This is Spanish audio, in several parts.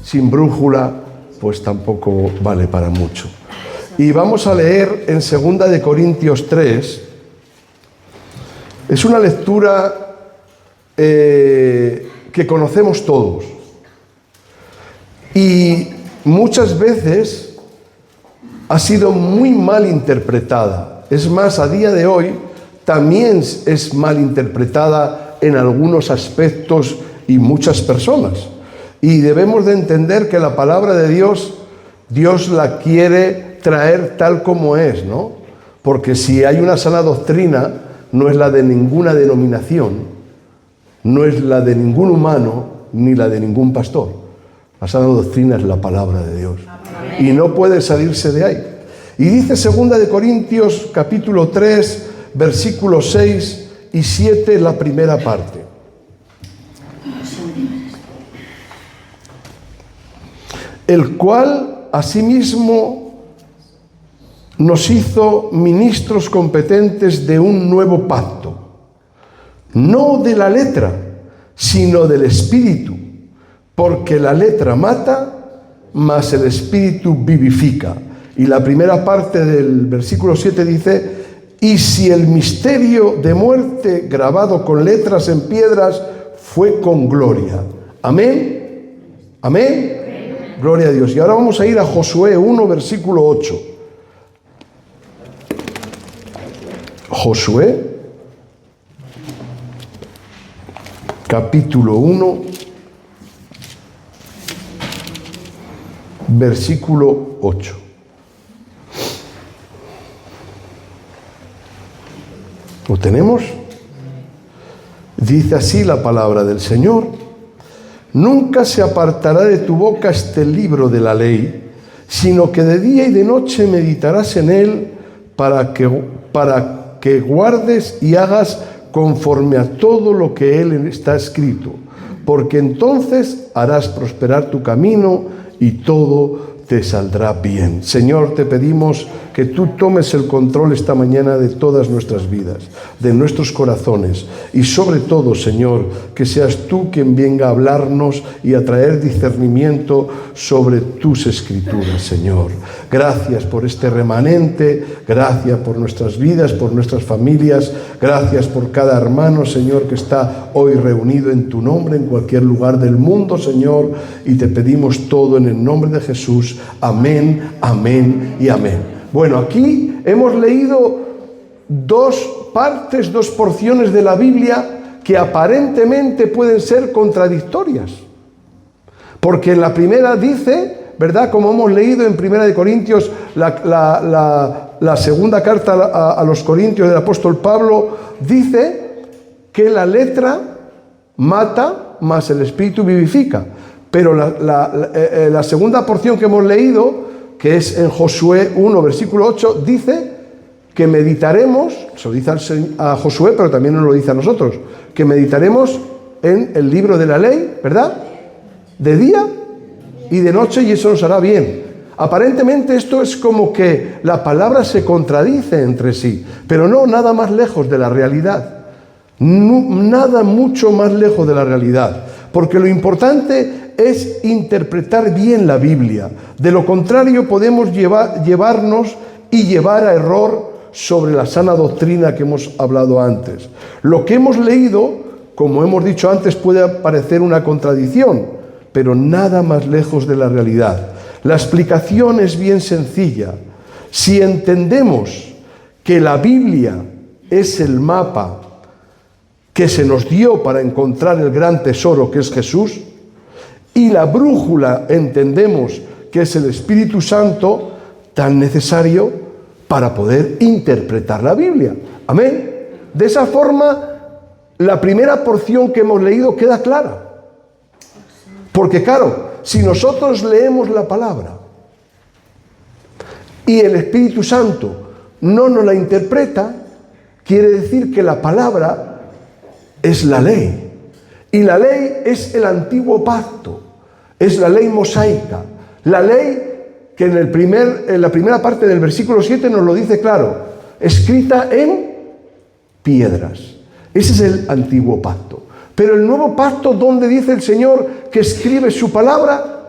sin brújula, pues tampoco vale para mucho. Y vamos a leer en 2 de Corintios 3. Es una lectura que conocemos todos. Y muchas veces ha sido muy mal interpretada. Es más, a día de hoy también es mal interpretada en algunos aspectos y muchas personas. Y debemos de entender que la palabra de Dios, Dios la quiere traer tal como es, ¿no? Porque si hay una sana doctrina, no es la de ninguna denominación, no es la de ningún humano, ni la de ningún pastor. La sana doctrina es la palabra de Dios. Amén. Y no puede salirse de ahí. Y dice 2 de Corintios capítulo 3, versículos 6 y 7, la primera parte. El cual asimismo nos hizo ministros competentes de un nuevo pacto, no de la letra, sino del Espíritu, porque la letra mata, mas el Espíritu vivifica. Y la primera parte del versículo 7 dice: y si el misterio de muerte grabado con letras en piedras fue con gloria. Amén. Amén. Gloria a Dios. Y ahora vamos a ir a Josué 1, versículo 8. Josué, capítulo 1, versículo 8. ¿Lo tenemos? Dice así la palabra del Señor: nunca se apartará de tu boca este libro de la ley, sino que de día y de noche meditarás en él para que guardes y hagas conforme a todo lo que él está escrito, porque entonces harás prosperar tu camino y todo te saldrá bien. Señor, te pedimos que tú tomes el control esta mañana de todas nuestras vidas, de nuestros corazones, y sobre todo, Señor, que seas tú quien venga a hablarnos y a traer discernimiento sobre tus escrituras, Señor. Gracias por este remanente, gracias por nuestras vidas, por nuestras familias, gracias por cada hermano, Señor, que está hoy reunido en tu nombre en cualquier lugar del mundo, Señor, y te pedimos todo en el nombre de Jesús. Amén, amén y amén. Bueno, aquí hemos leído dos porciones de la Biblia que aparentemente pueden ser contradictorias. Porque en la primera dice, ¿verdad? Como hemos leído en 1 de Corintios, la segunda carta a los Corintios del apóstol Pablo, dice que la letra mata, mas el Espíritu vivifica. Pero la segunda porción que hemos leído, que es en Josué 1, versículo 8, dice que meditaremos, se lo dice a Josué, pero también nos lo dice a nosotros, que meditaremos en el libro de la ley, ¿verdad? De día y de noche, y eso nos hará bien. Aparentemente esto es como que la palabra se contradice entre sí, pero no, nada más lejos de la realidad. Nada mucho más lejos de la realidad, porque lo importante es interpretar bien la Biblia. De lo contrario podemos llevarnos y llevar a error sobre la sana doctrina que hemos hablado antes. Lo que hemos leído, como hemos dicho antes, puede parecer una contradicción, pero nada más lejos de la realidad. La explicación es bien sencilla. Si entendemos que la Biblia es el mapa que se nos dio para encontrar el gran tesoro que es Jesús, y la brújula entendemos que es el Espíritu Santo, tan necesario para poder interpretar la Biblia. Amén. De esa forma, la primera porción que hemos leído queda clara. Porque claro, si nosotros leemos la palabra y el Espíritu Santo no nos la interpreta, quiere decir que la palabra es la ley. Y la ley es el antiguo pacto, es la ley mosaica. La ley que en la primera parte del versículo 7 nos lo dice claro, escrita en piedras. Ese es el antiguo pacto. Pero el nuevo pacto, ¿dónde dice el Señor que escribe su palabra?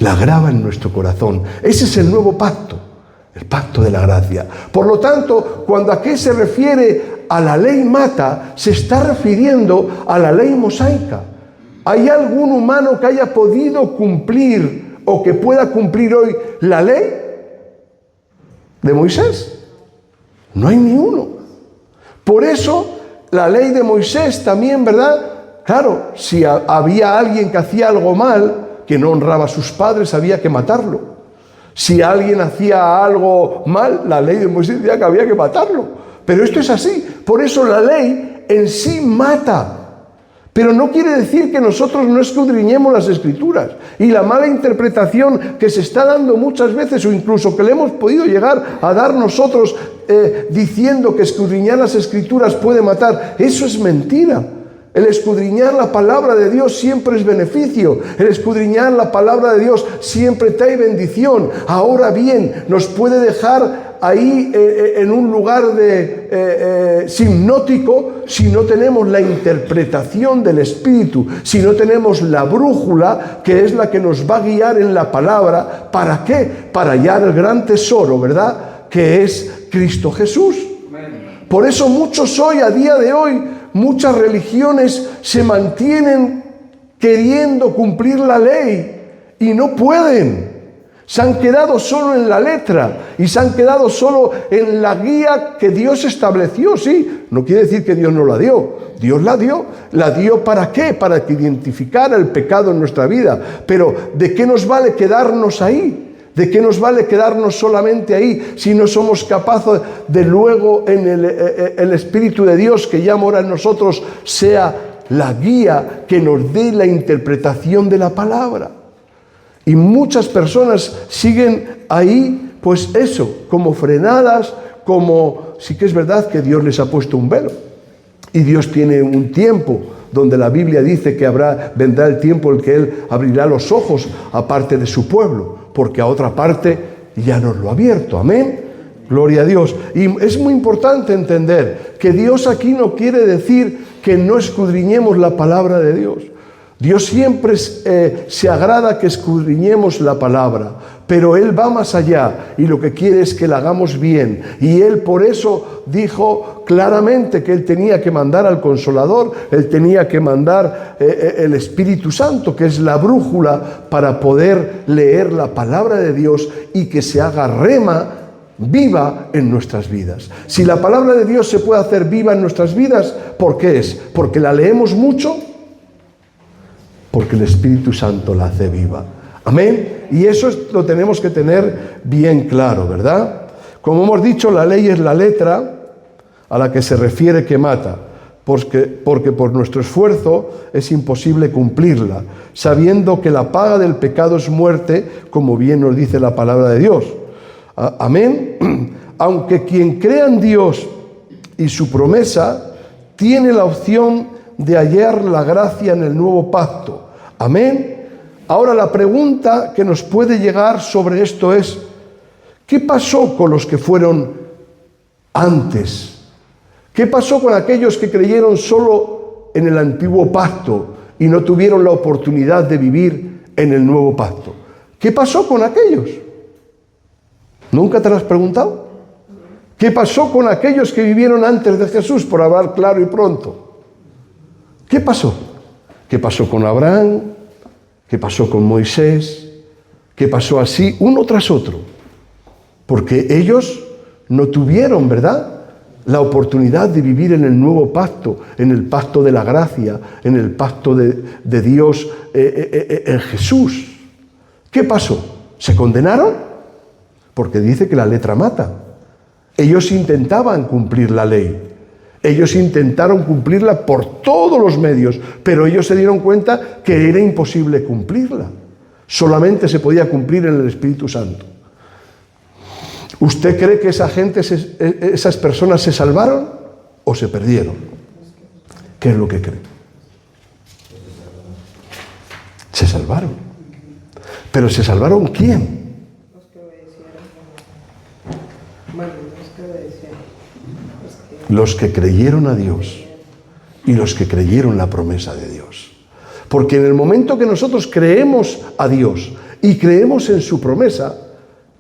la graba en nuestro corazón. Ese es el nuevo pacto, el pacto de la gracia. Por lo tanto, cuando aquí se refiere a la ley mata, se está refiriendo a la ley mosaica. ¿Hay algún humano que haya podido cumplir o que pueda cumplir hoy la ley de Moisés? No hay ni uno. Por eso la ley de Moisés también, ¿verdad? Claro, si había alguien que hacía algo mal, que no honraba a sus padres, había que matarlo. Si alguien hacía algo mal, la ley de Moisés decía que había que matarlo. Pero esto es así. Por eso la ley en sí mata. Pero no quiere decir que nosotros no escudriñemos las Escrituras. Y la mala interpretación que se está dando muchas veces, o incluso que le hemos podido llegar a dar nosotros diciendo que escudriñar las Escrituras puede matar, eso es mentira. El escudriñar la palabra de Dios siempre es beneficio. El escudriñar la palabra de Dios siempre trae bendición. Ahora bien, nos puede dejar ahí en un lugar hipnótico si no tenemos la interpretación del Espíritu, si no tenemos la brújula que es la que nos va a guiar en la palabra. ¿Para qué? Para hallar el gran tesoro, ¿verdad? Que es Cristo Jesús. Por eso muchos hoy, a día de hoy, muchas religiones se mantienen queriendo cumplir la ley y no pueden. Se han quedado solo en la letra y se han quedado solo en la guía que Dios estableció. Sí, no quiere decir que Dios no la dio. Dios la dio. ¿La dio para qué? Para que identificara el pecado en nuestra vida. Pero ¿de qué nos vale quedarnos ahí? ¿De qué nos vale quedarnos solamente ahí si no somos capaces de luego en el Espíritu de Dios que ya mora en nosotros sea la guía que nos dé la interpretación de la palabra? Y muchas personas siguen ahí, pues eso, como frenadas, como sí que es verdad que Dios les ha puesto un velo. Y Dios tiene un tiempo donde la Biblia dice que vendrá el tiempo en el que Él abrirá los ojos a parte de su pueblo, porque a otra parte ya nos lo ha abierto. Amén. Gloria a Dios. Y es muy importante entender que Dios aquí no quiere decir que no escudriñemos la palabra de Dios. Dios siempre se agrada que escudriñemos la palabra, pero Él va más allá y lo que quiere es que la hagamos bien. Y Él por eso dijo claramente que Él tenía que mandar al Consolador, Él tenía que mandar el Espíritu Santo, que es la brújula para poder leer la palabra de Dios y que se haga rema viva en nuestras vidas. Si la palabra de Dios se puede hacer viva en nuestras vidas, ¿por qué es? ¿Porque la leemos mucho? Porque el Espíritu Santo la hace viva. Amén. Y eso lo tenemos que tener bien claro, ¿verdad? Como hemos dicho, la ley es la letra a la que se refiere que mata, porque por nuestro esfuerzo es imposible cumplirla, sabiendo que la paga del pecado es muerte, como bien nos dice la palabra de Dios. Amén. Aunque quien crea en Dios y su promesa tiene la opción de hallar la gracia en el nuevo pacto. Amén. Ahora la pregunta que nos puede llegar sobre esto es: ¿qué pasó con los que fueron antes? ¿Qué pasó con aquellos que creyeron solo en el antiguo pacto y no tuvieron la oportunidad de vivir en el nuevo pacto? ¿Qué pasó con aquellos? ¿Nunca te lo has preguntado? ¿Qué pasó con aquellos que vivieron antes de Jesús, por hablar claro y pronto? ¿Qué pasó? ¿Qué pasó con Abraham? ¿Qué pasó con Moisés? ¿Qué pasó así, uno tras otro? Porque ellos no tuvieron, ¿verdad?, la oportunidad de vivir en el nuevo pacto, en el pacto de la gracia, en el pacto de Dios en Jesús. ¿Qué pasó? ¿Se condenaron? Porque dice que la letra mata. Ellos intentaban cumplir la ley. Ellos intentaron cumplirla por todos los medios, pero ellos se dieron cuenta que era imposible cumplirla. Solamente se podía cumplir en el Espíritu Santo. ¿Usted cree que esas personas se salvaron o se perdieron? ¿Qué es lo que cree? Se salvaron. ¿Pero se salvaron quién? Los que obedecieron. Bueno, los que obedecieron. Los que creyeron a Dios y los que creyeron la promesa de Dios. Porque en el momento que nosotros creemos a Dios y creemos en su promesa,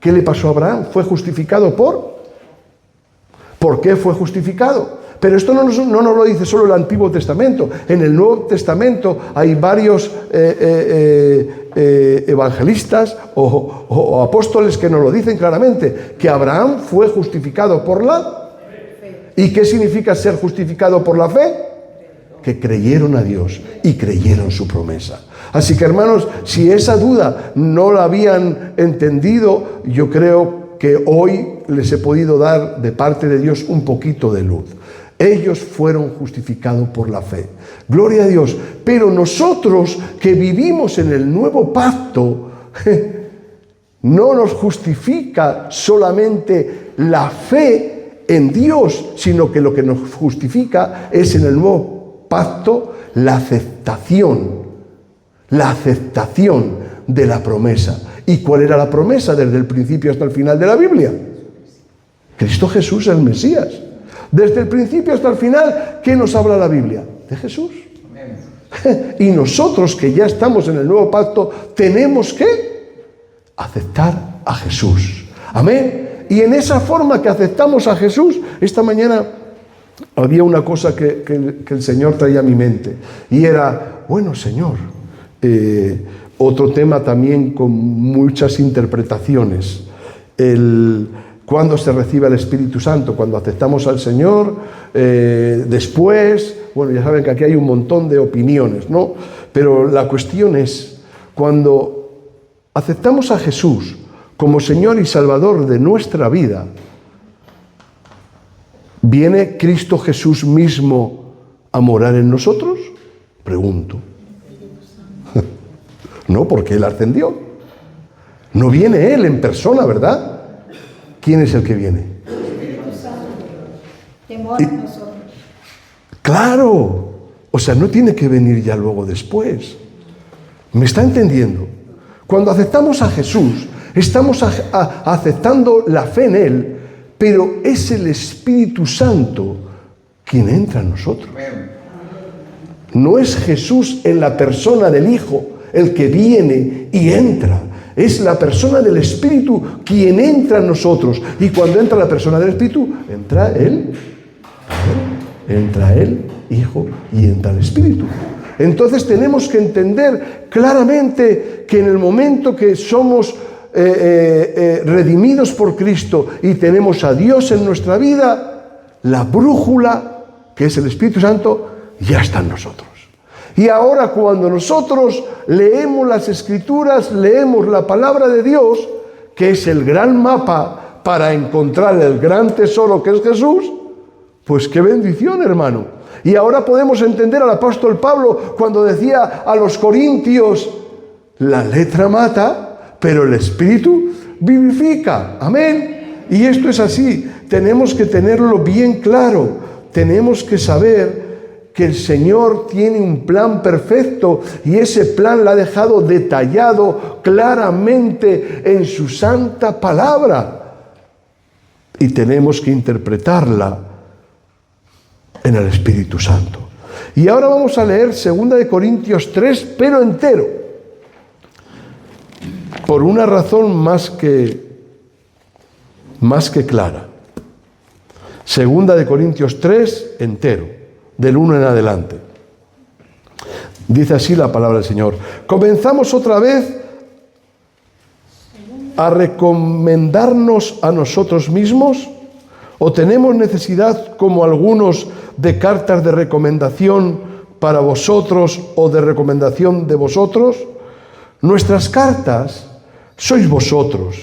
¿qué le pasó a Abraham? Fue justificado ¿Por qué fue justificado? Pero esto no nos lo dice solo el Antiguo Testamento. En el Nuevo Testamento hay varios evangelistas o apóstoles que nos lo dicen claramente, que Abraham fue justificado por la fe. ¿Y qué significa ser justificado por la fe? Que creyeron a Dios y creyeron su promesa. Así que, hermanos, si esa duda no la habían entendido, yo creo que hoy les he podido dar de parte de Dios un poquito de luz. Ellos fueron justificados por la fe. Gloria a Dios. Pero nosotros que vivimos en el nuevo pacto, no nos justifica solamente la fe en Dios, sino que lo que nos justifica es en el nuevo pacto la aceptación de la promesa. ¿Y cuál era la promesa desde el principio hasta el final de la Biblia? Cristo Jesús, el Mesías. Desde el principio hasta el final, ¿qué nos habla la Biblia? De Jesús. Y nosotros que ya estamos en el nuevo pacto, tenemos que aceptar a Jesús. Amén. Y en esa forma que aceptamos a Jesús, esta mañana había una cosa que el Señor traía a mi mente. Y era, bueno, Señor, otro tema también con muchas interpretaciones. Cuando se recibe el Espíritu Santo, cuando aceptamos al Señor, después, bueno, ya saben que aquí hay un montón de opiniones, ¿no? Pero la cuestión es, cuando aceptamos a Jesús como Señor y Salvador de nuestra vida, ¿viene Cristo Jesús mismo a morar en nosotros? Pregunto. No, porque Él ascendió. No viene Él en persona, ¿verdad? ¿Quién es el que viene? Claro, o sea, no tiene que venir ya luego después. ¿Me está entendiendo? Cuando aceptamos a Jesús, estamos aceptando la fe en Él, pero es el Espíritu Santo quien entra en nosotros. No es Jesús en la persona del Hijo el que viene y entra. Es la persona del Espíritu quien entra en nosotros. Y cuando entra la persona del Espíritu, entra Él, Hijo, y entra el Espíritu. Entonces tenemos que entender claramente que en el momento que somos redimidos por Cristo y tenemos a Dios en nuestra vida, la brújula, que es el Espíritu Santo, ya está en nosotros. Y ahora cuando nosotros leemos las Escrituras, leemos la palabra de Dios, que es el gran mapa para encontrar el gran tesoro que es Jesús, pues qué bendición, hermano. Y ahora podemos entender al apóstol Pablo cuando decía a los corintios, la letra mata, pero el Espíritu vivifica. Amén. Y esto es así. Tenemos que tenerlo bien claro. Tenemos que saber que el Señor tiene un plan perfecto y ese plan lo ha dejado detallado claramente en su santa palabra. Y tenemos que interpretarla en el Espíritu Santo. Y ahora vamos a leer 2 Corintios 3, pero entero. Por una razón más que clara. 2 Corintios 3, entero. Del 1 en adelante. Dice así la palabra del Señor. ¿Comenzamos otra vez a recomendarnos a nosotros mismos? ¿O tenemos necesidad, como algunos, de cartas de recomendación para vosotros o de recomendación de vosotros? Nuestras cartas sois vosotros,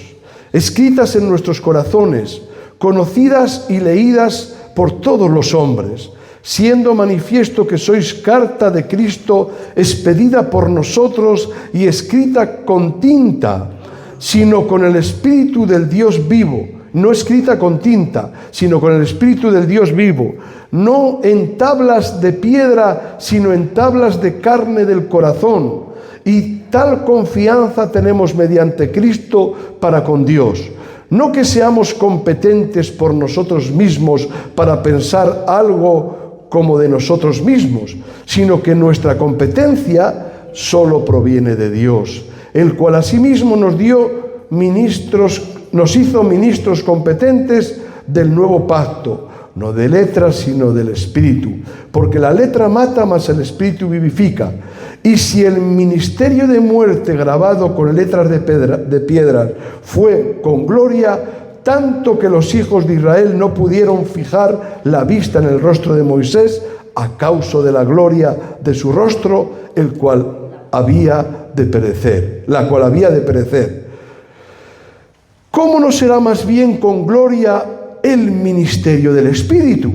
escritas en nuestros corazones, conocidas y leídas por todos los hombres, siendo manifiesto que sois carta de Cristo, expedida por nosotros y escrita con tinta, sino con el Espíritu del Dios vivo, no escrita con tinta, sino con el Espíritu del Dios vivo, no en tablas de piedra, sino en tablas de carne del corazón. Y tal confianza tenemos mediante Cristo para con Dios. No que seamos competentes por nosotros mismos para pensar algo como de nosotros mismos, sino que nuestra competencia solo proviene de Dios, el cual asimismo nos hizo ministros competentes del nuevo pacto, no de letras, sino del Espíritu, porque la letra mata, mas el Espíritu vivifica. Y si el ministerio de muerte grabado con letras de piedra fue con gloria, tanto que los hijos de Israel no pudieron fijar la vista en el rostro de Moisés a causa de la gloria de su rostro, la cual había de perecer. ¿Cómo no será más bien con gloria el ministerio del Espíritu?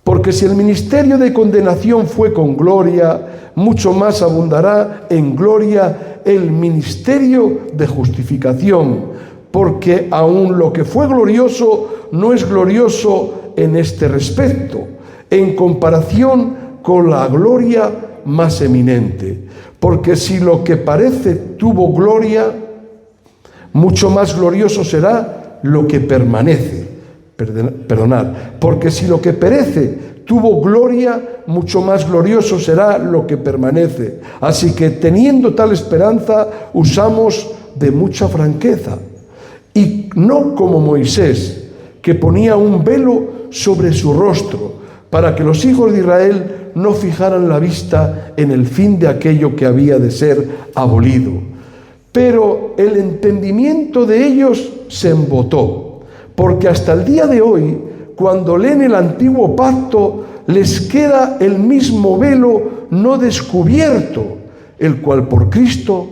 Porque si el ministerio de condenación fue con gloria, mucho más abundará en gloria el ministerio de justificación. Porque aun lo que fue glorioso no es glorioso en este respecto, en comparación con la gloria más eminente. Porque si lo que parece tuvo gloria, mucho más glorioso será lo que permanece. Porque si lo que perece tuvo gloria, mucho más glorioso será lo que permanece. Así que teniendo tal esperanza, usamos de mucha franqueza. Y no como Moisés, que ponía un velo sobre su rostro, para que los hijos de Israel no fijaran la vista en el fin de aquello que había de ser abolido. Pero el entendimiento de ellos se embotó, porque hasta el día de hoy, cuando leen el antiguo pacto, les queda el mismo velo no descubierto, el cual por Cristo,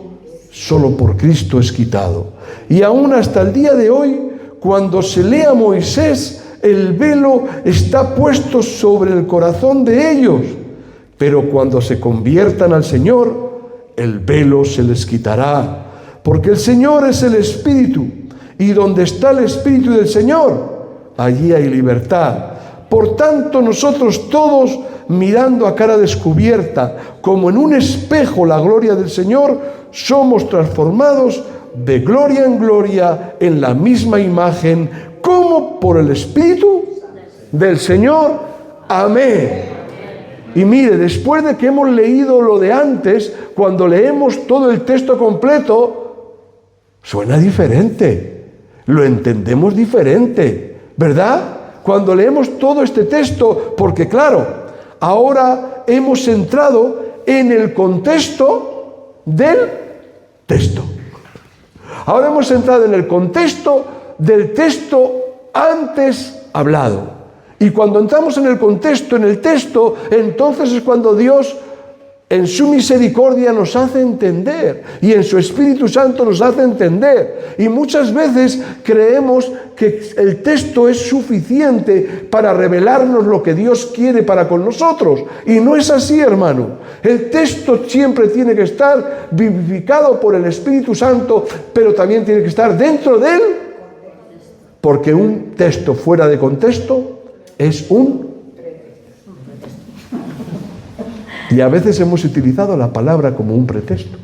solo por Cristo es quitado. Y aún hasta el día de hoy, cuando se lee a Moisés, el velo está puesto sobre el corazón de ellos. Pero cuando se conviertan al Señor, el velo se les quitará. Porque el Señor es el Espíritu, y donde está el Espíritu del Señor, allí hay libertad. Por tanto, nosotros todos, mirando a cara descubierta, como en un espejo la gloria del Señor, somos transformados de gloria en gloria en la misma imagen, como por el Espíritu del Señor. Amén. Y mire, después de que hemos leído lo de antes, cuando leemos todo el texto completo, suena diferente, lo entendemos diferente, ¿verdad? Cuando leemos todo este texto, porque claro, ahora hemos entrado en el contexto del texto. Ahora hemos entrado en el contexto del texto antes hablado. Y cuando entramos en el contexto, en el texto, entonces es cuando Dios, en su misericordia, nos hace entender, y en su Espíritu Santo nos hace entender. Y muchas veces creemos que el texto es suficiente para revelarnos lo que Dios quiere para con nosotros. Y no es así, hermano. El texto siempre tiene que estar vivificado por el Espíritu Santo, pero también tiene que estar dentro de él, porque un texto fuera de contexto es un... Y a veces hemos utilizado la palabra como un pretexto.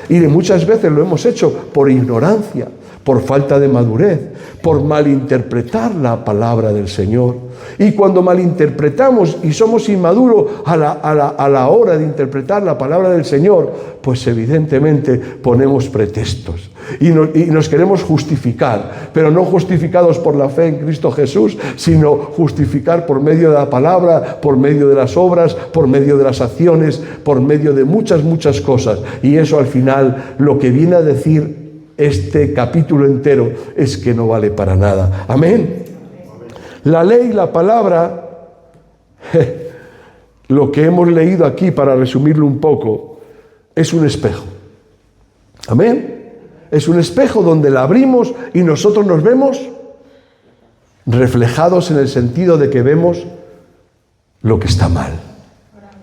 Y muchas veces lo hemos hecho por ignorancia, por falta de madurez, por malinterpretar la palabra del Señor. Y cuando malinterpretamos y somos inmaduros a la hora de interpretar la palabra del Señor, pues evidentemente ponemos pretextos. Y nos queremos justificar, pero no justificados por la fe en Cristo Jesús, sino justificar por medio de la palabra, por medio de las obras, por medio de las acciones, por medio de muchas cosas. Y eso al final lo que viene a decir este capítulo entero es que no vale para nada. Amén. La ley, la palabra, lo que hemos leído aquí, para resumirlo un poco, es un espejo. Amén. Es un espejo donde la abrimos y nosotros nos vemos reflejados, en el sentido de que vemos lo que está mal,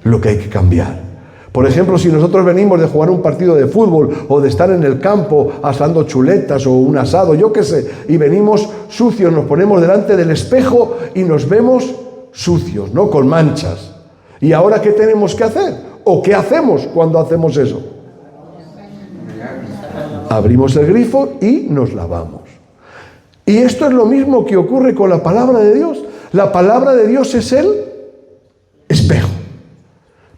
lo que hay que cambiar. Por ejemplo, si nosotros venimos de jugar un partido de fútbol o de estar en el campo asando chuletas o un asado, yo qué sé, y venimos sucios, nos ponemos delante del espejo y nos vemos sucios, ¿no? Con manchas. ¿Y ahora qué tenemos que hacer? ¿O qué hacemos cuando hacemos eso? Abrimos el grifo y nos lavamos. Y esto es lo mismo que ocurre con la palabra de Dios. La palabra de Dios es el espejo.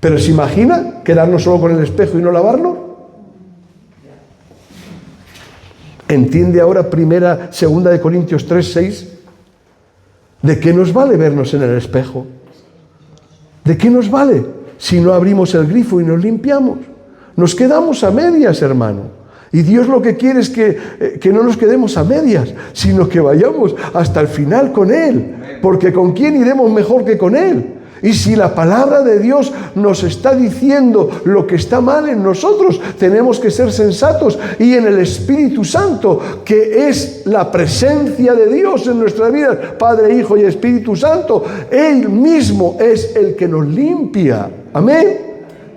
Pero ¿se imagina quedarnos solo con el espejo y no lavarnos? ¿Entiende ahora segunda de Corintios 3:6? ¿De qué nos vale vernos en el espejo? ¿De qué nos vale si no abrimos el grifo y nos limpiamos? Nos quedamos a medias, hermano. Y Dios lo que quiere es que no nos quedemos a medias, sino que vayamos hasta el final con Él. Porque ¿con quién iremos mejor que con Él? Y si la palabra de Dios nos está diciendo lo que está mal en nosotros, tenemos que ser sensatos. Y en el Espíritu Santo, que es la presencia de Dios en nuestra vida, Padre, Hijo y Espíritu Santo, Él mismo es el que nos limpia. Amén.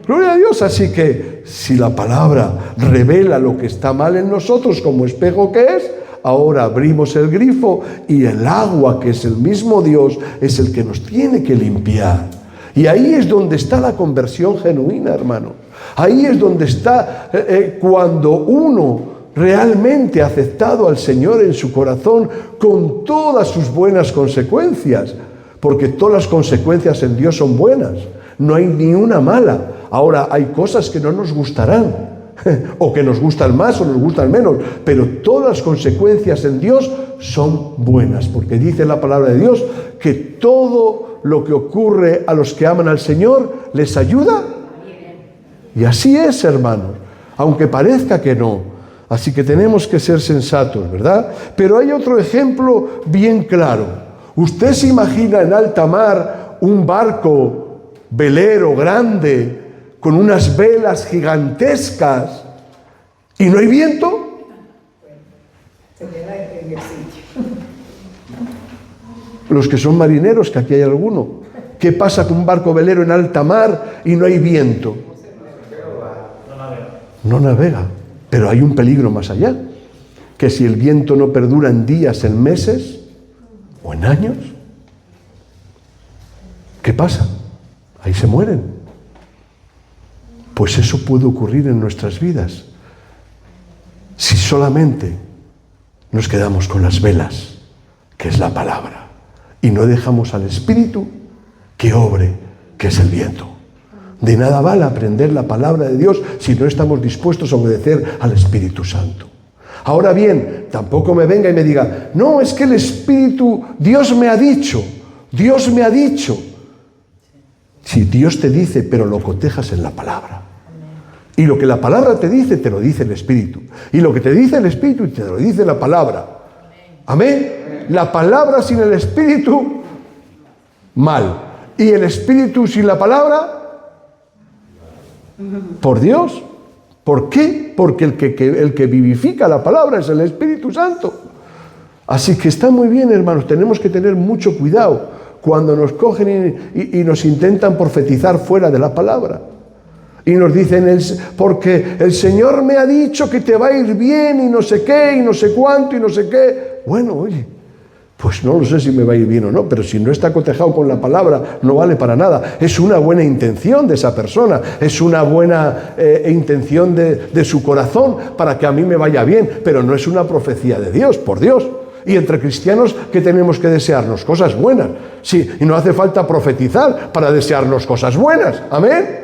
Gloria a Dios. Así que si la palabra revela lo que está mal en nosotros como espejo que es, ahora abrimos el grifo y el agua, que es el mismo Dios, es el que nos tiene que limpiar. Y ahí es donde está la conversión genuina, hermano. Ahí es donde está cuando uno realmente ha aceptado al Señor en su corazón con todas sus buenas consecuencias. Porque todas las consecuencias en Dios son buenas. No hay ni una mala. Ahora, hay cosas que no nos gustarán. O que nos gustan más o nos gustan menos, pero todas las consecuencias en Dios son buenas, porque dice la palabra de Dios que todo lo que ocurre a los que aman al Señor les ayuda. Y así es, hermanos, aunque parezca que no. Así que tenemos que ser sensatos, ¿verdad? Pero hay otro ejemplo bien claro. Usted se imagina en alta mar un barco velero grande con unas velas gigantescas y no hay viento. Se queda en el sitio. Los que son marineros, que aquí hay alguno, ¿qué pasa con un barco velero en alta mar y no hay viento? No navega, pero hay un peligro más allá, que si el viento no perdura en días, en meses o en años, ¿qué pasa? Ahí se mueren. Pues eso puede ocurrir en nuestras vidas si solamente nos quedamos con las velas, que es la palabra, y no dejamos al Espíritu que obre, que es el viento. De nada vale aprender la palabra de Dios si no estamos dispuestos a obedecer al Espíritu Santo. Ahora bien, tampoco me venga y me diga, no, es que el Espíritu, Dios me ha dicho. Si Dios te dice, pero lo cotejas en la palabra. Y lo que la palabra te dice, te lo dice el Espíritu. Y lo que te dice el Espíritu, te lo dice la palabra. Amén. La palabra sin el Espíritu, mal. Y el Espíritu sin la palabra, por Dios. ¿Por qué? Porque el que vivifica la palabra es el Espíritu Santo. Así que está muy bien, hermanos. Tenemos que tener mucho cuidado cuando nos cogen y nos intentan profetizar fuera de la palabra. Y nos dicen, porque el Señor me ha dicho que te va a ir bien y no sé qué, y no sé cuánto, y no sé qué. Bueno, oye, pues no lo sé si me va a ir bien o no, pero si no está cotejado con la palabra, no vale para nada. Es una buena intención de esa persona, es una buena intención de su corazón para que a mí me vaya bien, pero no es una profecía de Dios, por Dios. Y entre cristianos, ¿qué tenemos que desearnos? Cosas buenas. Sí, y no hace falta profetizar para desearnos cosas buenas. Amén.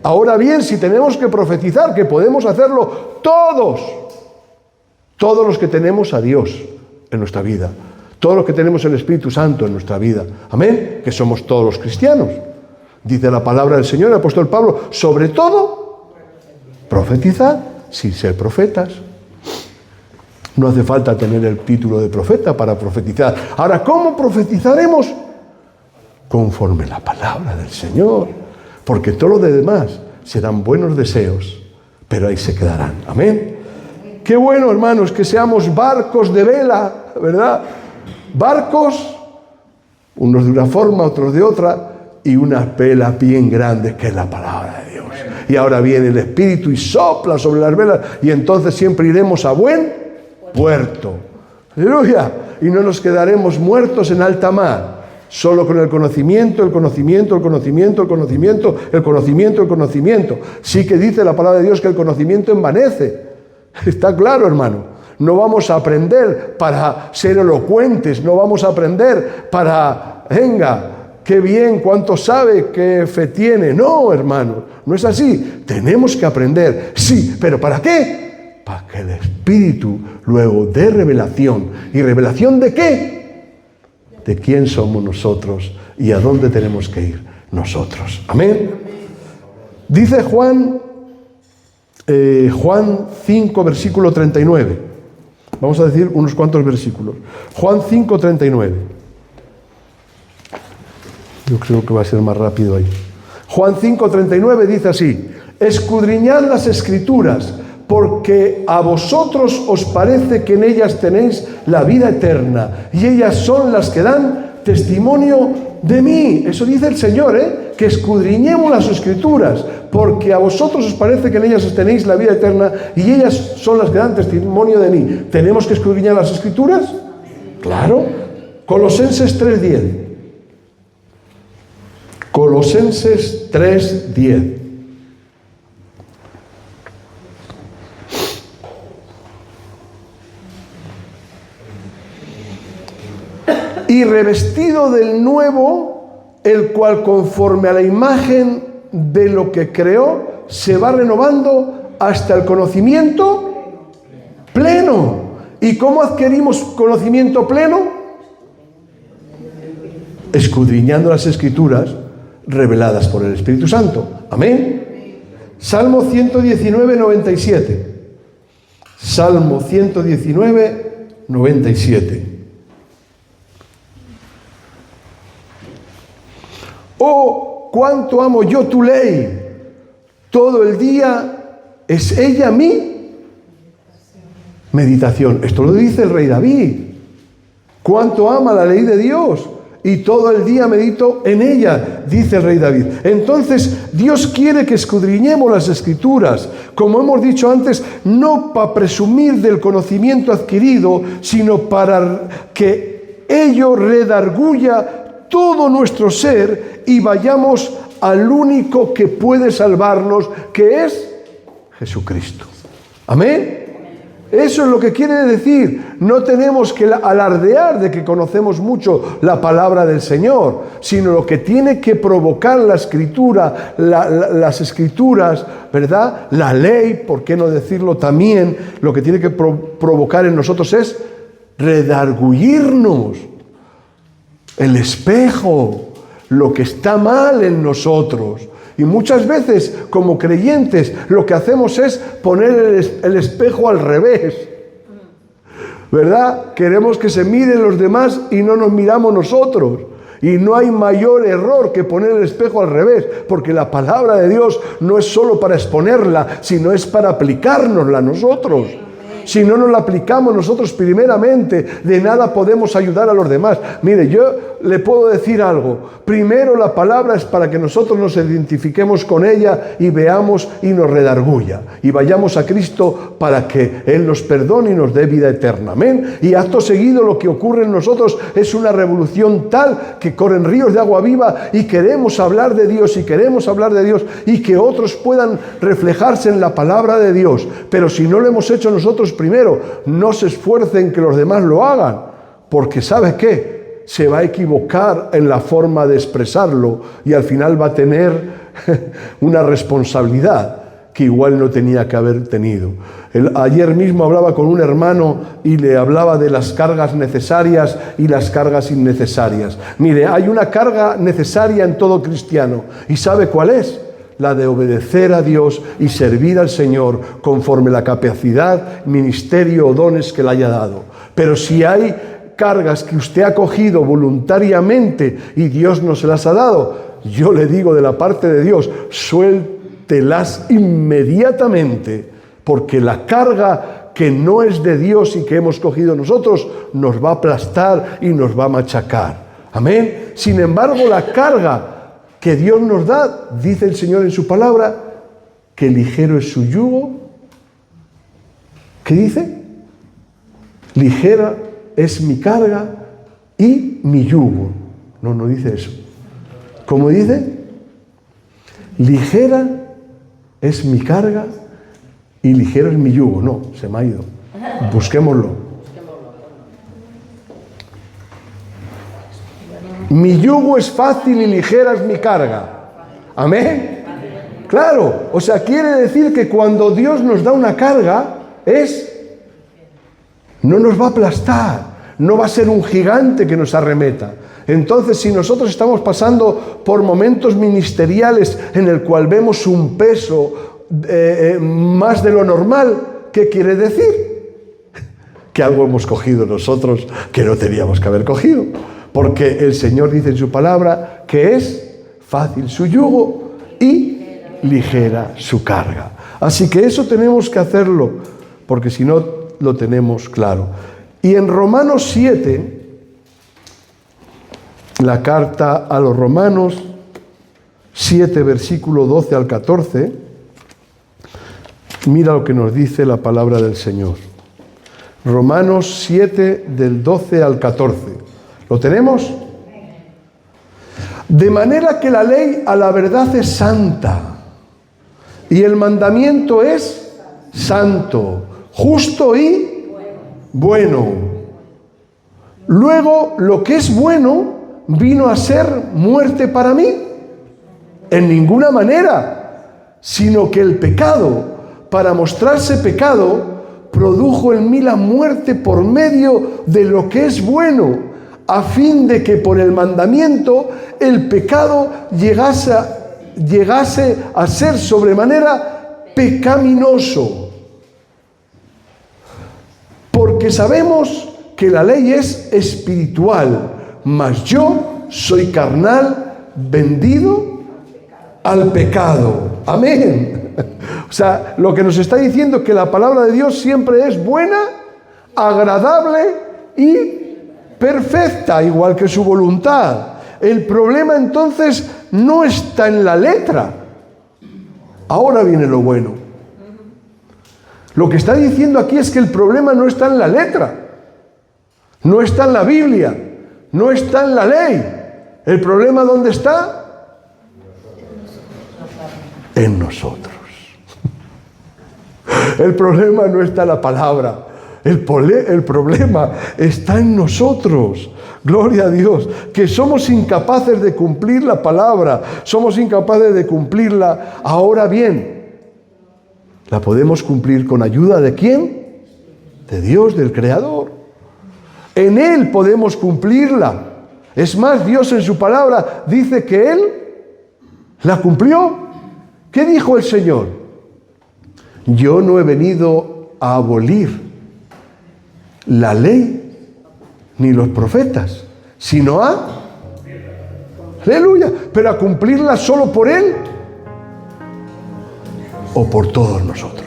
Ahora bien, si tenemos que profetizar, que podemos hacerlo todos los que tenemos a Dios en nuestra vida, todos los que tenemos el Espíritu Santo en nuestra vida, amén, que somos todos los cristianos. Dice la palabra del Señor, el apóstol Pablo, sobre todo, profetizar sin ser profetas. No hace falta tener el título de profeta para profetizar. Ahora, ¿cómo profetizaremos? Conforme la palabra del Señor. Porque todo lo demás serán buenos deseos, pero ahí se quedarán. Amén. Qué bueno, hermanos, que seamos barcos de vela, ¿verdad? Barcos, unos de una forma, otros de otra, y una vela bien grande que es la palabra de Dios. Y ahora viene el Espíritu y sopla sobre las velas, y entonces siempre iremos a buen puerto. Aleluya. Y no nos quedaremos muertos en alta mar. Solo con el conocimiento. Sí que dice la palabra de Dios que el conocimiento envanece. Está claro, hermano. No vamos a aprender para ser elocuentes, no vamos a aprender para, venga, qué bien, cuánto sabe, qué fe tiene. No, hermano, no es así. Tenemos que aprender, sí, pero ¿para qué? Para que el Espíritu Espíritu luego de revelación. ¿Y revelación de qué? De quién somos nosotros y a dónde tenemos que ir nosotros. Amén. Dice Juan 5, versículo 39. Vamos a decir unos cuantos versículos. Juan 5, 39. Yo creo que va a ser más rápido ahí. Juan 5, 39 dice así: escudriñad las Escrituras, porque a vosotros os parece que en ellas tenéis la vida eterna, y ellas son las que dan testimonio de mí. Eso dice el Señor, que escudriñemos las Escrituras, porque a vosotros os parece que en ellas tenéis la vida eterna, y ellas son las que dan testimonio de mí. ¿Tenemos que escudriñar las Escrituras? Claro. Colosenses 3:10. Colosenses 3:10. Y revestido del nuevo, el cual conforme a la imagen de lo que creó, se va renovando hasta el conocimiento pleno. ¿Y cómo adquirimos conocimiento pleno? Escudriñando las Escrituras reveladas por el Espíritu Santo. Amén. Salmo 119, 97. Salmo 119, 97. Oh, cuánto amo yo tu ley. Todo el día es ella mi meditación. Esto lo dice el rey David. Cuánto ama la ley de Dios. Y todo el día medito en ella, dice el rey David. Entonces, Dios quiere que escudriñemos las Escrituras, como hemos dicho antes, no para presumir del conocimiento adquirido, sino para que ello redarguya todo nuestro ser y vayamos al único que puede salvarnos, que es Jesucristo. Amén. Eso es lo que quiere decir. No tenemos que alardear de que conocemos mucho la palabra del Señor, sino lo que tiene que provocar la Escritura, las Escrituras, ¿verdad? La ley, ¿por qué no decirlo también? Lo que tiene que provocar en nosotros es redarguirnos el espejo, lo que está mal en nosotros. Y muchas veces, como creyentes, lo que hacemos es poner el espejo al revés, ¿verdad? Queremos que se miren los demás y no nos miramos nosotros. Y no hay mayor error que poner el espejo al revés, porque la palabra de Dios no es solo para exponerla, sino es para aplicárnosla nosotros. Si no nos la aplicamos nosotros primeramente, de nada podemos ayudar a los demás. Mire, yo le puedo decir algo. Primero, la palabra es para que nosotros nos identifiquemos con ella y veamos y nos redarguya. Y vayamos a Cristo para que Él nos perdone y nos dé vida eterna. Amén. Y acto seguido lo que ocurre en nosotros es una revolución tal que corren ríos de agua viva y queremos hablar de Dios y queremos hablar de Dios y que otros puedan reflejarse en la palabra de Dios. Pero si no lo hemos hecho nosotros primero, no se esfuercen que los demás lo hagan, porque ¿sabe qué? Se va a equivocar en la forma de expresarlo y al final va a tener una responsabilidad que igual no tenía que haber tenido. Ayer mismo hablaba con un hermano y le hablaba de las cargas necesarias y las cargas innecesarias. Mire, hay una carga necesaria en todo cristiano. ¿Y sabe cuál es? La de obedecer a Dios y servir al Señor conforme la capacidad, ministerio o dones que le haya dado. Pero si hay cargas que usted ha cogido voluntariamente y Dios no se las ha dado, yo le digo de la parte de Dios, suéltelas inmediatamente, porque la carga que no es de Dios y que hemos cogido nosotros nos va a aplastar y nos va a machacar. Amén. Sin embargo, la carga que Dios nos da, dice el Señor en su palabra, que ligero es su yugo. ¿Qué dice? Ligera es mi carga y mi yugo. No dice eso. ¿Cómo dice? Ligera es mi carga y ligero es mi yugo. No, se me ha ido. Busquémoslo. Mi yugo es fácil y ligera es mi carga. Amén. Claro, o sea, quiere decir que cuando Dios nos da una carga es no nos va a aplastar, no va a ser un gigante que nos arremeta. Entonces, si nosotros estamos pasando por momentos ministeriales en el cual vemos un peso más de lo normal, ¿qué quiere decir? Que algo hemos cogido nosotros que no teníamos que haber cogido. Porque el Señor dice en su palabra que es fácil su yugo y ligera su carga. Así que eso tenemos que hacerlo, porque si no lo tenemos claro. Y en Romanos 7, la carta a los Romanos 7, versículo 12 al 14, mira lo que nos dice la palabra del Señor. Romanos 7, del 12 al 14. ¿Lo tenemos? De manera que la ley a la verdad es santa, y el mandamiento es santo, justo y bueno. Luego, lo que es bueno vino a ser muerte para mí. En ninguna manera, sino que el pecado, para mostrarse pecado, produjo en mí la muerte por medio de lo que es bueno, a fin de que por el mandamiento el pecado llegase a ser sobremanera pecaminoso. Porque sabemos que la ley es espiritual, mas yo soy carnal, vendido al pecado. Amén. O sea, lo que nos está diciendo es que la palabra de Dios siempre es buena, agradable y perfecta, igual que su voluntad. El problema entonces no está en la letra. Ahora viene lo bueno. Lo que está diciendo aquí es que el problema no está en la letra, no está en la Biblia, no está en la ley. ¿El problema dónde está? En nosotros. El problema no está en la palabra. El problema está en nosotros. Gloria a Dios, que somos incapaces de cumplir la palabra, somos incapaces de cumplirla. Ahora bien, ¿la podemos cumplir con ayuda de quién? De Dios, del Creador. En Él podemos cumplirla. Es más, Dios en su palabra dice que Él la cumplió. ¿Qué dijo el Señor? Yo no he venido a abolir la ley ni los profetas, sino aleluya, pero a cumplirla solo por Él o por todos nosotros.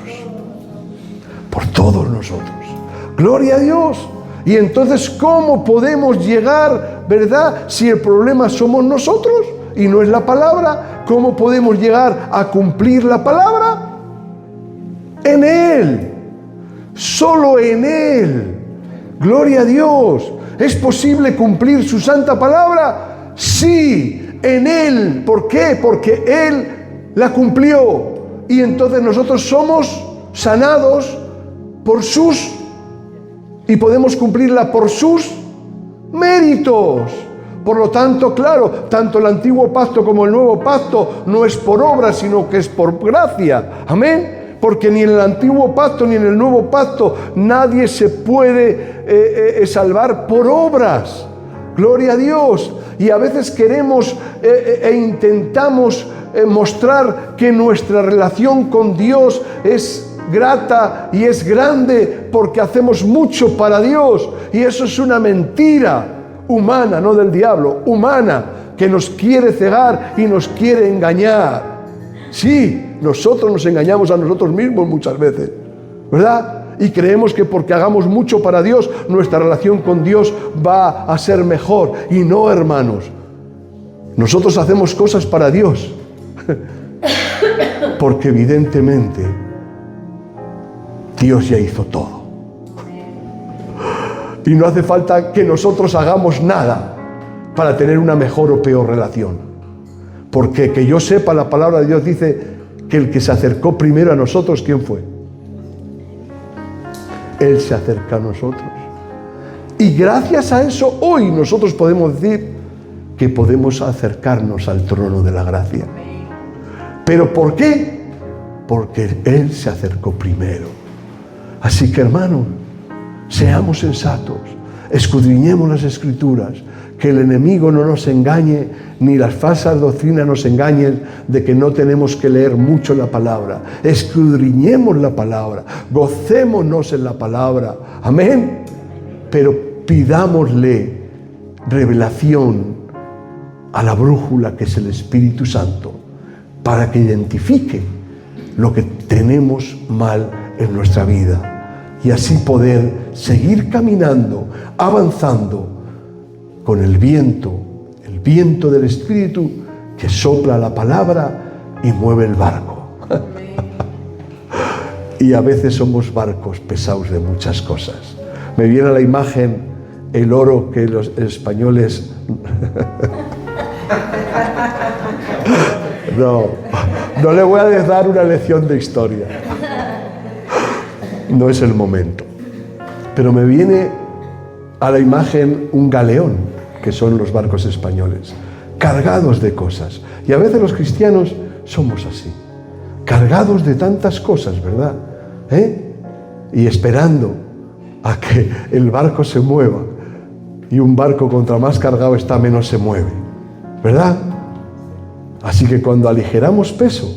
Por todos nosotros. Gloria a Dios. Y entonces, ¿cómo podemos llegar, verdad, si el problema somos nosotros y no es la palabra? ¿Cómo podemos llegar a cumplir la palabra? En Él. Solo en Él. Gloria a Dios. ¿Es posible cumplir su santa palabra? Sí, en Él. ¿Por qué? Porque Él la cumplió. Y entonces nosotros somos sanados por sus, y podemos cumplirla por sus méritos. Por lo tanto, claro, tanto el antiguo pacto como el nuevo pacto no es por obra, sino que es por gracia. Amén. Porque ni en el antiguo pacto ni en el nuevo pacto nadie se puede salvar por obras. Gloria a Dios. Y a veces queremos e intentamos mostrar que nuestra relación con Dios es grata y es grande porque hacemos mucho para Dios. Y eso es una mentira humana, no del diablo, humana, que nos quiere cegar y nos quiere engañar. Sí, nosotros nos engañamos a nosotros mismos muchas veces, ¿verdad? Y creemos que porque hagamos mucho para Dios, nuestra relación con Dios va a ser mejor. Y no, hermanos. Nosotros hacemos cosas para Dios porque evidentemente Dios ya hizo todo. Y no hace falta que nosotros hagamos nada para tener una mejor o peor relación. Porque que yo sepa, la palabra de Dios dice que el que se acercó primero a nosotros, ¿quién fue? Él se acerca a nosotros. Y gracias a eso, hoy nosotros podemos decir que podemos acercarnos al trono de la gracia. ¿Pero por qué? Porque Él se acercó primero. Así que, hermano, Seamos sensatos, escudriñemos las Escrituras, que el enemigo no nos engañe, ni las falsas doctrinas nos engañen de que no tenemos que leer mucho la palabra. Escudriñemos la palabra, gocémonos en la palabra. Amén. Pero pidámosle revelación a la brújula que es el Espíritu Santo para que identifique lo que tenemos mal en nuestra vida y así poder seguir caminando, avanzando con el viento del Espíritu que sopla la palabra y mueve el barco. Y a veces somos barcos pesados de muchas cosas. Me viene a la imagen el oro que los españoles... No le voy a dar una lección de historia. No es el momento. Pero me viene a la imagen un galeón, que son los barcos españoles, cargados de cosas. Y a veces los cristianos somos así, cargados de tantas cosas, ¿verdad? Y esperando a que el barco se mueva. Y un barco contra más cargado está, menos se mueve, ¿verdad? Así que cuando aligeramos peso,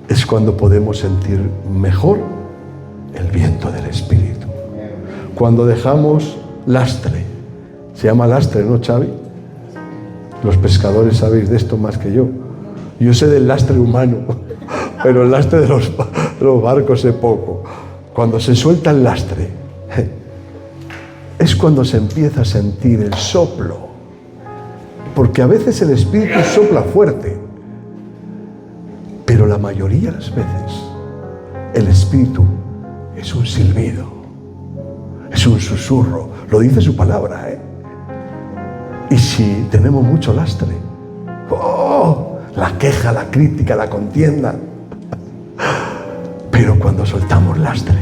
es cuando podemos sentir mejor el viento del Espíritu. Cuando dejamos lastre, se llama lastre, ¿no, Xavi? Los pescadores sabéis de esto más que yo. Yo sé del lastre humano, pero el lastre de los barcos sé poco. Cuando se suelta el lastre, es cuando se empieza a sentir el soplo. Porque a veces el Espíritu sopla fuerte, pero la mayoría de las veces el Espíritu es un silbido, es un susurro. Lo dice su palabra, Y si tenemos mucho lastre, la queja, la crítica, la contienda. Pero cuando soltamos lastre,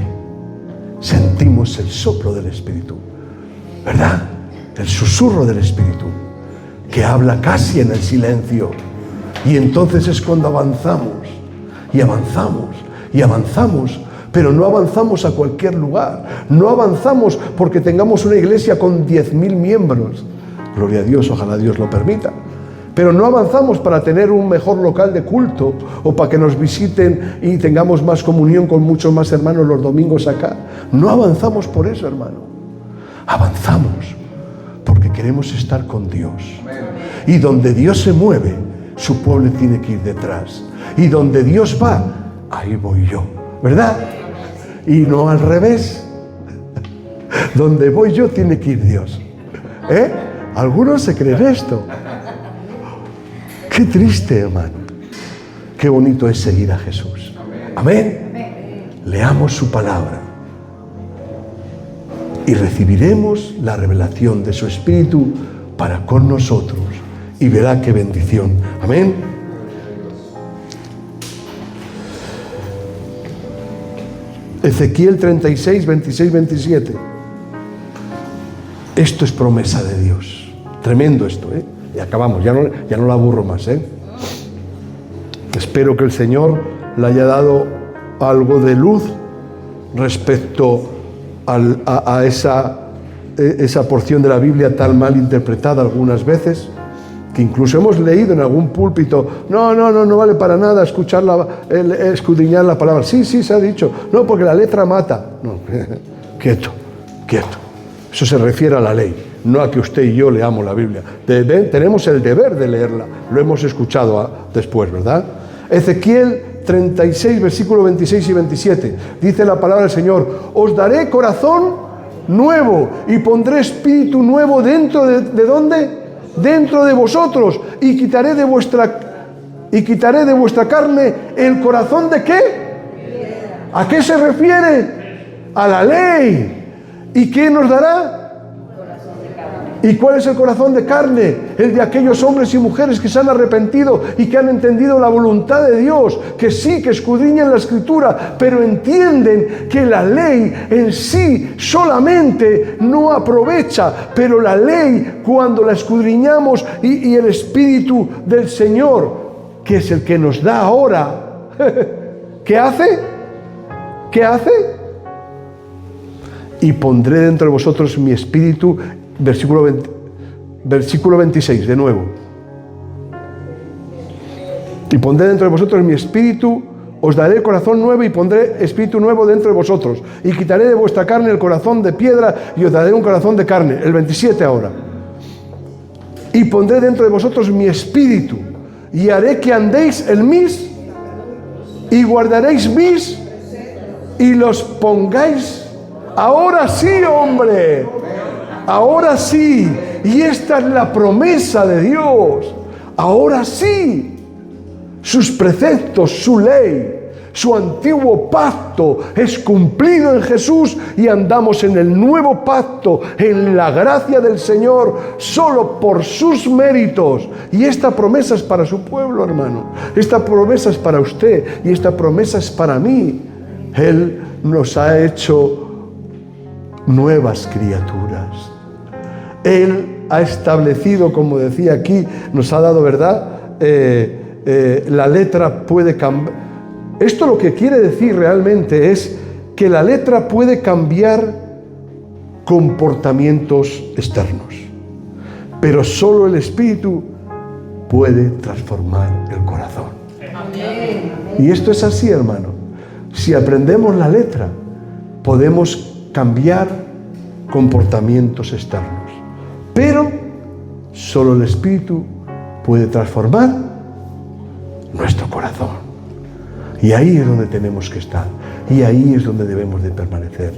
sentimos el soplo del Espíritu, ¿verdad? El susurro del Espíritu, que habla casi en el silencio. Y entonces es cuando avanzamos, y avanzamos, y avanzamos. Pero no avanzamos a cualquier lugar. No avanzamos porque tengamos una iglesia con 10.000 miembros. Gloria a Dios, ojalá Dios lo permita. Pero no avanzamos para tener un mejor local de culto o para que nos visiten y tengamos más comunión con muchos más hermanos los domingos acá. No avanzamos por eso, hermano. Avanzamos porque queremos estar con Dios. Y donde Dios se mueve, su pueblo tiene que ir detrás. Y donde Dios va, ahí voy yo, ¿verdad? Y no al revés. Donde voy yo, tiene que ir Dios. Algunos se creen esto. Qué triste, hermano. Qué bonito es seguir a Jesús. Amén. Leamos su palabra y recibiremos la revelación de su Espíritu para con nosotros. Y verá qué bendición. Amén. Ezequiel 36, 26, 27. Esto es promesa de Dios. Tremendo esto, Y acabamos, ya no la aburro más, Espero que el Señor le haya dado algo de luz respecto a esa porción de la Biblia tan mal interpretada algunas veces, que incluso hemos leído en algún púlpito, no vale para nada escudriñar la palabra. Sí, se ha dicho, no, porque la letra mata. No, quieto. Eso se refiere a la ley, no a que usted y yo leamos la Biblia. Tenemos el deber de leerla, lo hemos escuchado después, ¿verdad? Ezequiel 36, versículos 26 y 27, dice la palabra del Señor: os daré corazón nuevo y pondré espíritu nuevo dentro de ¿dónde? Dentro de vosotros, y quitaré de vuestra carne el corazón ¿de qué? ¿A qué se refiere? A la ley. ¿Y qué nos dará? ¿Y cuál es el corazón de carne? El de aquellos hombres y mujeres que se han arrepentido y que han entendido la voluntad de Dios, que sí, que escudriñan la Escritura, pero entienden que la ley en sí solamente no aprovecha, pero la ley, cuando la escudriñamos y el Espíritu del Señor, que es el que nos da ahora, ¿qué hace? y pondré dentro de vosotros mi espíritu, versículo 26, de nuevo. Y pondré dentro de vosotros mi espíritu, os daré corazón nuevo y pondré espíritu nuevo dentro de vosotros. Y quitaré de vuestra carne el corazón de piedra y os daré un corazón de carne. El 27 ahora. Y pondré dentro de vosotros mi espíritu y haré que andéis en mis y guardaréis mis y los pongáis. Ahora sí, hombre. Ahora sí. Y esta es la promesa de Dios. Ahora sí. Sus preceptos, su ley, su antiguo pacto es cumplido en Jesús y andamos en el nuevo pacto, en la gracia del Señor, solo por sus méritos. Y esta promesa es para su pueblo, hermano. Esta promesa es para usted y esta promesa es para mí. Él nos ha hecho nuevas criaturas. Él ha establecido, como decía aquí, nos ha dado, ¿verdad?, la letra puede cambiar. Esto lo que quiere decir realmente es que la letra puede cambiar comportamientos externos, pero solo el Espíritu puede transformar el corazón. Amén. Y esto es así, hermano. Si aprendemos la letra, podemos cambiar comportamientos externos, pero solo el Espíritu puede transformar nuestro corazón. Y ahí es donde tenemos que estar. Y ahí es donde debemos de permanecer.